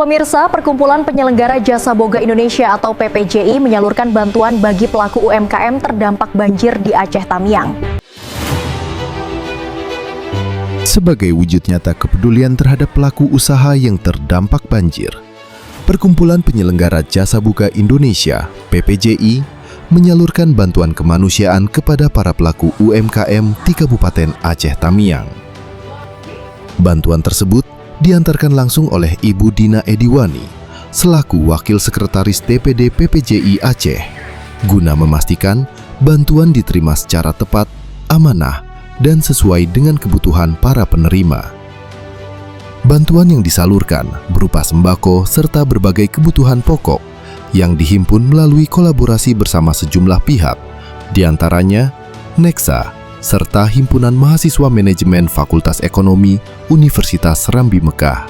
Pemirsa, Perkumpulan Penyelenggara Jasa Boga Indonesia atau PPJI menyalurkan bantuan bagi pelaku UMKM terdampak banjir di Aceh Tamiang. Sebagai wujud nyata kepedulian terhadap pelaku usaha yang terdampak banjir, Perkumpulan Penyelenggara Jasa Boga Indonesia (PPJI) menyalurkan bantuan kemanusiaan kepada para pelaku UMKM di Kabupaten Aceh Tamiang. Bantuan tersebut diantarkan langsung oleh Ibu Dina Ediwani selaku Wakil Sekretaris DPD PPJI Aceh, guna memastikan bantuan diterima secara tepat, amanah, dan sesuai dengan kebutuhan para penerima. Bantuan yang disalurkan berupa sembako serta berbagai kebutuhan pokok yang dihimpun melalui kolaborasi bersama sejumlah pihak, diantaranya Nexa, serta Himpunan Mahasiswa Manajemen Fakultas Ekonomi Universitas Serambi Mekah.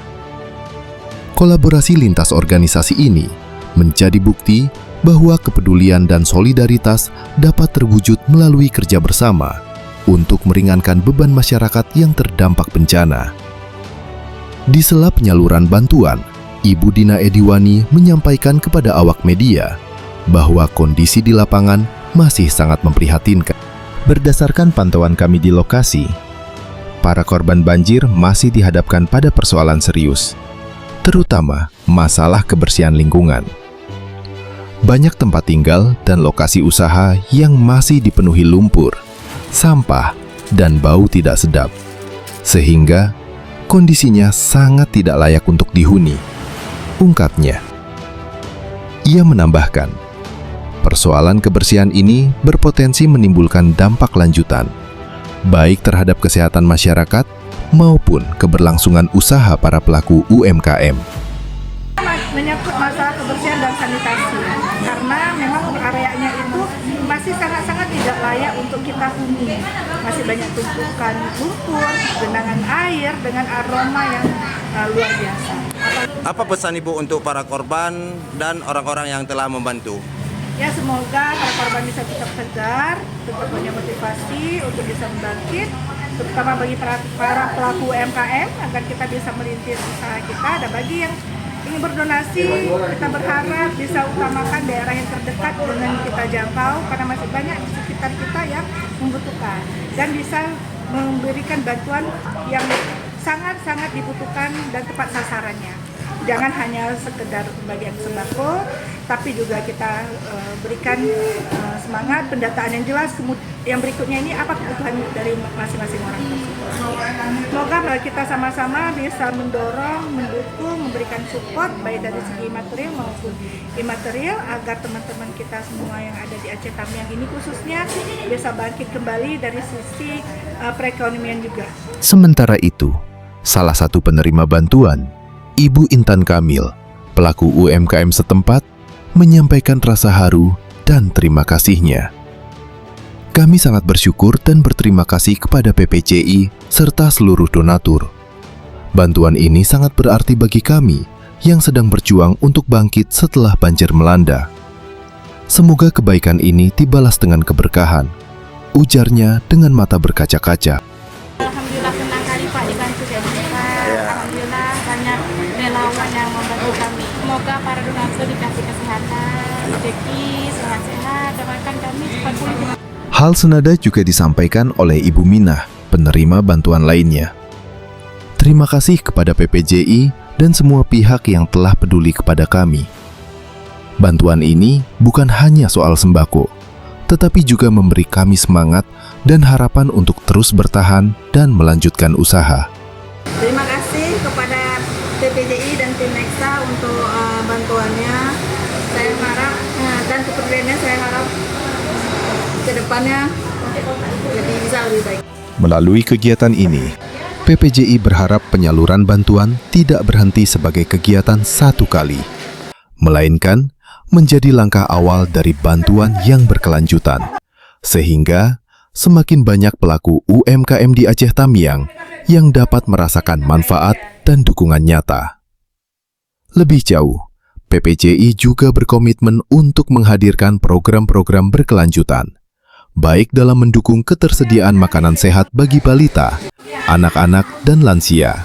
Kolaborasi lintas organisasi ini menjadi bukti bahwa kepedulian dan solidaritas dapat terwujud melalui kerja bersama untuk meringankan beban masyarakat yang terdampak bencana. Di sela penyaluran bantuan, Ibu Dina Ediwani menyampaikan kepada awak media bahwa kondisi di lapangan masih sangat memprihatinkan. Berdasarkan pantauan kami di lokasi, para korban banjir masih dihadapkan pada persoalan serius, terutama masalah kebersihan lingkungan. Banyak tempat tinggal dan lokasi usaha yang masih dipenuhi lumpur, sampah, dan bau tidak sedap, sehingga kondisinya sangat tidak layak untuk dihuni, ungkapnya. Ia menambahkan, persoalan kebersihan ini berpotensi menimbulkan dampak lanjutan, baik terhadap kesehatan masyarakat maupun keberlangsungan usaha para pelaku UMKM. Menyangkut masalah kebersihan dan sanitasi, karena memang areanya itu masih sangat-sangat tidak layak untuk kita huni. Masih banyak tumpukan lumpur, genangan air dengan aroma yang luar biasa. Apa pesan Ibu untuk para korban dan orang-orang yang telah membantu? Ya, semoga para korban bisa tetap tegar, tetap punya motivasi untuk bisa bangkit, terutama bagi para pelaku UMKM agar kita bisa merintis usaha kita. Dan bagi yang ingin berdonasi, kita berharap bisa utamakan daerah yang terdekat dengan kita jangkau, karena masih banyak di sekitar kita yang membutuhkan dan bisa memberikan bantuan yang sangat-sangat dibutuhkan dan tepat sasarannya. Jangan hanya sekedar pembagian sembako, tapi juga kita berikan semangat, pendataan yang jelas. Yang berikutnya ini apa kebutuhan dari masing-masing orang tersebut. Semoga kita sama-sama bisa mendorong, mendukung, memberikan support baik dari segi material maupun imaterial agar teman-teman kita semua yang ada di Aceh Tamiang ini khususnya bisa bangkit kembali dari sisi perekonomian juga. Sementara itu, salah satu penerima bantuan, Ibu Intan Kamil, pelaku UMKM setempat, menyampaikan rasa haru dan terima kasihnya. Kami sangat bersyukur dan berterima kasih kepada PPJI serta seluruh donatur. Bantuan ini sangat berarti bagi kami yang sedang berjuang untuk bangkit setelah banjir melanda. Semoga kebaikan ini dibalas dengan keberkahan, ujarnya dengan mata berkaca-kaca. Alhamdulillah senang kali Pak dibantu ya Pak. Alhamdulillah banyak relawan yang membantu kami. Semoga para donatur dikasih kesehatan, rezeki, sehat-sehat, doakan kami cepat pulih. Hal senada juga disampaikan oleh Ibu Minah, penerima bantuan lainnya. Terima kasih kepada PPJI dan semua pihak yang telah peduli kepada kami. Bantuan ini bukan hanya soal sembako, tetapi juga memberi kami semangat dan harapan untuk terus bertahan dan melanjutkan usaha. Terima kasih kepada PPJI dan tim Nexa untuk bantuannya. Saya harap dan kepeduliannya, saya harap ke depannya jadi bisa lebih baik. Melalui kegiatan ini, PPJI berharap penyaluran bantuan tidak berhenti sebagai kegiatan satu kali, melainkan menjadi langkah awal dari bantuan yang berkelanjutan, sehingga semakin banyak pelaku UMKM di Aceh Tamiang yang dapat merasakan manfaat dan dukungan nyata. Lebih jauh, PPJI juga berkomitmen untuk menghadirkan program-program berkelanjutan, baik dalam mendukung ketersediaan makanan sehat bagi balita, anak-anak, dan lansia,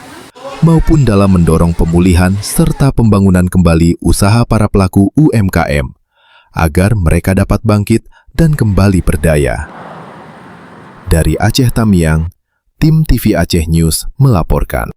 maupun dalam mendorong pemulihan serta pembangunan kembali usaha para pelaku UMKM, agar mereka dapat bangkit dan kembali berdaya. Dari Aceh Tamiang, tim TV Aceh News melaporkan.